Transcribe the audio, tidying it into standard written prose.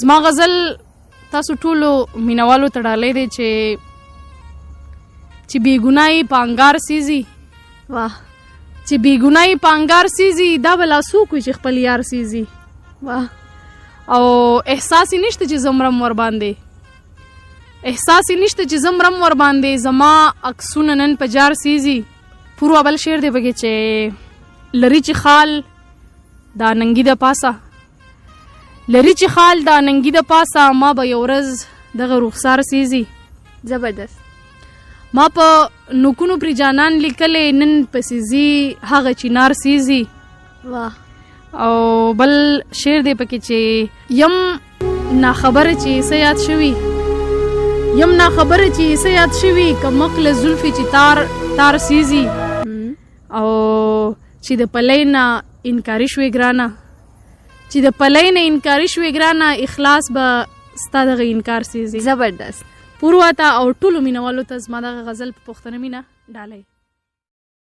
زما غزل تاسو ټولو مینوالو ته ډالۍ دی چې بېګناه په انګار سیزي. واه. چې بېګناه په انګار سیزي دا به لا څوک وي چې خپل یار سیزي. واه. او احساس یې نشته چې زه مرم ورباندې، احساس یې نشته چې زه مرم ورباندې، زما عکسونه نن په جار سیزي. پوروا بل شعر دی پکې چې لري چې خال دا ننګي د پاسه، لري چې خال دا ننګي د پاسه، ما به یو ورځ دغه رخسار سیزي. زبردست. ما په نوکونو پرې جانان لیکلې نن په سیزي هغه چینار سیزي. واه. او بل شعر دی پکې چې یم ناخبره چې څه یاد شوي، یم ناخبره چې څه یاد شوي، کمق له زلفې چې تار سیزي. او چې د پلی نه انکاري شوې ګرانه، چې د پلی نه انکاري شوې ګرانه، اخلاص به ستا دغه انکار سیزي. زبردست. پوروا ته او ټولو مینوالو ته زما دغه غزل په پښتنه مینه ډالۍ.